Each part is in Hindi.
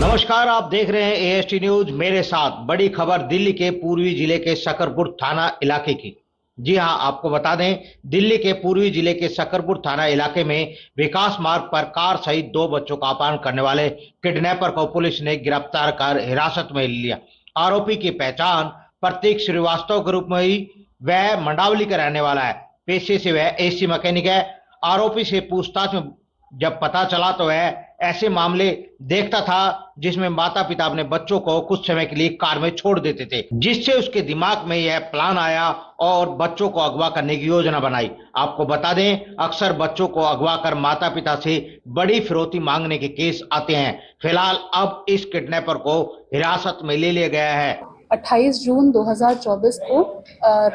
नमस्कार, आप देख रहे हैं एएसटी न्यूज। मेरे साथ बड़ी खबर दिल्ली के पूर्वी जिले के शकरपुर थाना इलाके की। जी हां, आपको बता दें, दिल्ली के पूर्वी जिले के शकरपुर थाना इलाके में विकास मार्ग पर कार सहित दो बच्चों का अपहरण करने वाले किडनैपर को पुलिस ने गिरफ्तार कर हिरासत में लिया। आरोपी की पहचान प्रतीक श्रीवास्तव के रूप में हुई। वह मंडावली का रहने वाला है। पेशे से वह एसी मैकेनिक है। आरोपी से पूछताछ में जब पता चला तो वह ऐसे मामले देखता था जिसमें माता पिता अपने बच्चों को कुछ समय के लिए कार में छोड़ देते थे, जिससे उसके दिमाग में यह प्लान आया और बच्चों को अगवा करने की योजना बनाई। आपको बता दें, अक्सर बच्चों को अगवा कर माता पिता से बड़ी फिरौती मांगने के केस आते हैं। फिलहाल अब इस किडनैपर को हिरासत में ले लिया गया है। 28 जून 2024 को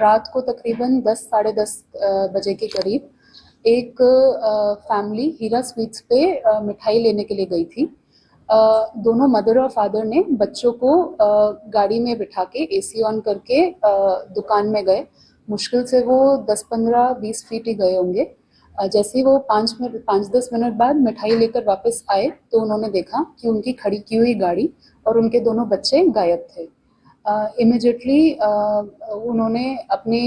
रात को तकरीबन 10 साढ़े 10 बजे के करीब एक फैमिली हीरा स्वीट्स पे मिठाई लेने के लिए गई थी। दोनों मदर और फादर ने बच्चों को गाड़ी में बिठा के एसी ऑन करके दुकान में गए। मुश्किल से वो 10-15-20 फीट ही गए होंगे। जैसे ही वो 5-10 मिनट बाद मिठाई लेकर वापस आए तो उन्होंने देखा कि उनकी खड़ी की हुई गाड़ी और उनके दोनों बच्चे गायब थे। इमिजिएटली उन्होंने अपने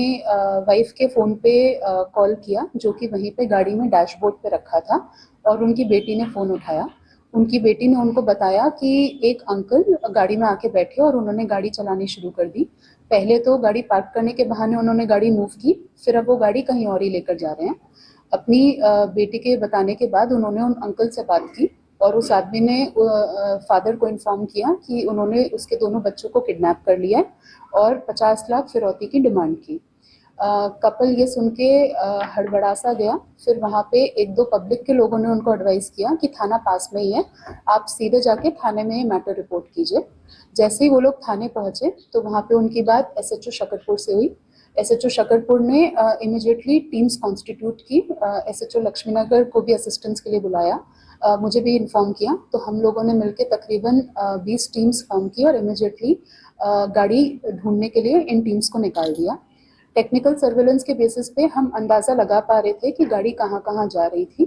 वाइफ के फ़ोन पे कॉल किया, जो कि वहीं पे गाड़ी में डैशबोर्ड पे रखा था, और उनकी बेटी ने फ़ोन उठाया। उनकी बेटी ने उनको बताया कि एक अंकल गाड़ी में आके बैठे और उन्होंने गाड़ी चलानी शुरू कर दी। पहले तो गाड़ी पार्क करने के बहाने उन्होंने गाड़ी मूव की, फिर अब वो गाड़ी कहीं और ही लेकर जा रहे हैं। अपनी बेटी के बताने के बाद उन्होंने उन अंकल से बात की और उस आदमी ने फादर को इन्फॉर्म किया कि उन्होंने उसके दोनों बच्चों को किडनैप कर लिया और 50 लाख फिरौती की डिमांड की। कपल ये सुन के हड़बड़ा सा गया। फिर वहाँ पे एक दो पब्लिक के लोगों ने उनको एडवाइस किया कि थाना पास में ही है, आप सीधे जाके थाने में मैटर रिपोर्ट कीजिए। जैसे ही वो लोग थाने पहुंचे तो वहाँ पे उनकी बात एसएचओ शकरपुर से हुई। एसएचओ शकरपुर ने इमिजिएटली टीम्स कॉन्स्टिट्यूट की। एसएचओ लक्ष्मीनगर को भी असिस्टेंस के लिए बुलाया। मुझे भी इन्फॉर्म किया, तो हम लोगों ने मिलकर तकरीबन 20 टीम्स फॉर्म की और इमिजिएटली गाड़ी ढूंढने के लिए इन टीम्स को निकाल दिया। टेक्निकल सर्वेलेंस के बेसिस पे हम अंदाज़ा लगा पा रहे थे कि गाड़ी कहाँ कहाँ जा रही थी।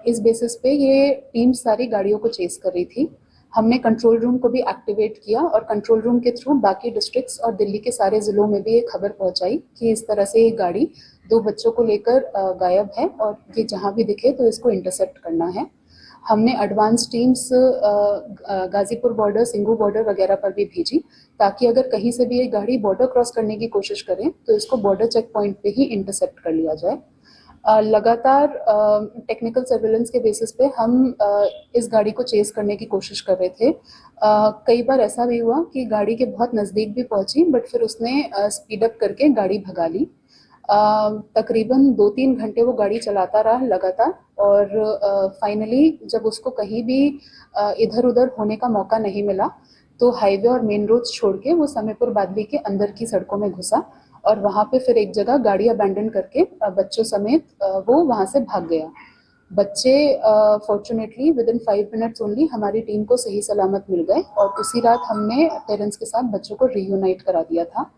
इस बेसिस पे ये टीम सारी गाड़ियों को चेस कर रही थी। हमने कंट्रोल रूम को भी एक्टिवेट किया और कंट्रोल रूम के थ्रू बाकी डिस्ट्रिक्ट्स और दिल्ली के सारे ज़िलों में भी ये खबर पहुंचाई कि इस तरह से ये गाड़ी दो बच्चों को लेकर गायब है और ये जहाँ भी दिखे तो इसको इंटरसेप्ट करना है। हमने advance teams Ghazipur border, Singhu border वगैरह पर भी भेजी, ताकि अगर कहीं से भी ये गाड़ी बॉर्डर क्रॉस करने की कोशिश करें तो इसको बॉर्डर चेक पॉइंट पे ही इंटरसेप्ट कर लिया जाए। लगातार टेक्निकल सर्वेलेंस के बेसिस पे हम इस गाड़ी को चेस करने की कोशिश कर रहे थे। कई बार ऐसा भी हुआ कि गाड़ी के बहुत नज़दीक भी पहुंची, बट फिर उसने स्पीड अप करके गाड़ी भगा ली। तकरीबन 2-3 घंटे वो गाड़ी चलाता रहा लगातार और फाइनली जब उसको कहीं भी इधर उधर होने का मौका नहीं मिला तो हाईवे और मेन रोड्स छोड़ के वो समीपुर बादली के अंदर की सड़कों में घुसा और वहाँ पे फिर एक जगह गाड़ी अबैंडन करके बच्चों समेत वो वहाँ से भाग गया। बच्चे fortunately with in 5 minutes only हमारी टीम को सही सलामत मिल गए और उसी रात हमने पेरेंट्स के साथ बच्चों को रीयूनाइट करा दिया था।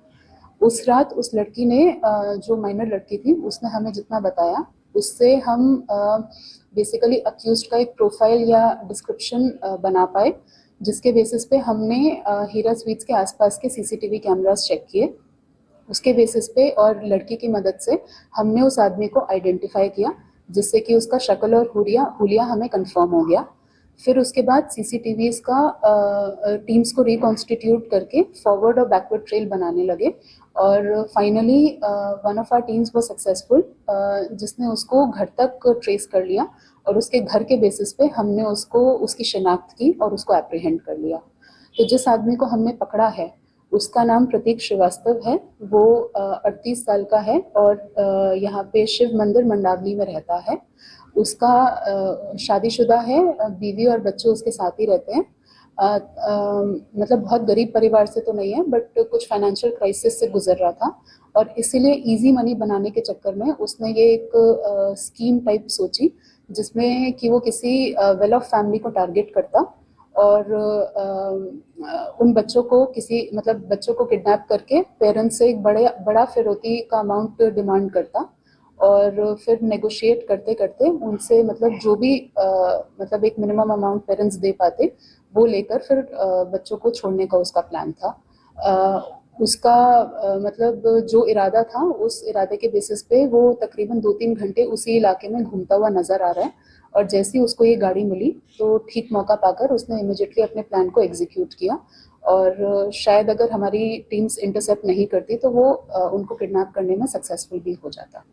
उस रात उस लड़की ने जो माइनर लड़की थी उसने हमें जितना बताया उससे हम बेसिकली अक्यूज्ड का एक प्रोफाइल या डिस्क्रिप्शन बना पाए, जिसके बेसिस पे हमने हीरा स्वीट्स के आसपास के सीसीटीवी कैमरास चेक किए। उसके बेसिस पे और लड़की की मदद से हमने उस आदमी को आइडेंटिफाई किया, जिससे कि उसका शक्ल और हुलिया हमें कंफर्म हो गया। फिर उसके बाद सीसीटीवीज का टीम्स को रिकॉन्स्टिट्यूट करके फॉरवर्ड और बैकवर्ड ट्रेल बनाने लगे और finally one of our teams वो सक्सेसफुल, जिसने उसको घर तक ट्रेस कर लिया और उसके घर के बेसिस पे हमने उसकी शिनाख्त की और उसको एप्रीहेंड कर लिया। तो जिस आदमी को हमने पकड़ा है उसका नाम प्रतीक श्रीवास्तव है। वो 38 साल का है और यहाँ पे शिव मंदिर मंडावली में रहता है। उसका शादीशुदा है, बीवी और बच्चे उसके साथ ही रहते हैं। मतलब बहुत गरीब परिवार से तो नहीं है, बट कुछ फाइनेंशियल क्राइसिस से गुजर रहा था और इसीलिए इजी मनी बनाने के चक्कर में उसने ये एक स्कीम टाइप सोची, जिसमें कि वो किसी वेल ऑफ फैमिली को टारगेट करता और उन बच्चों को बच्चों को किडनैप करके पेरेंट्स से एक बड़ा फिरौती का अमाउंट डिमांड करता और फिर नेगोशिएट करते करते उनसे मतलब जो भी मतलब एक मिनिमम अमाउंट पेरेंट्स दे पाते वो लेकर फिर बच्चों को छोड़ने का उसका प्लान था। उसका मतलब जो इरादा था उस इरादे के बेसिस पे वो तकरीबन 2-3 घंटे उसी इलाके में घूमता हुआ नजर आ रहा है और जैसे ही उसको ये गाड़ी मिली तो ठीक मौका पाकर उसने इमिडिएटली अपने प्लान को एग्जीक्यूट किया और शायद अगर हमारी टीम्स इंटरसेप्ट नहीं करती तो वो उनको किडनैप करने में सक्सेसफुल भी हो जाता।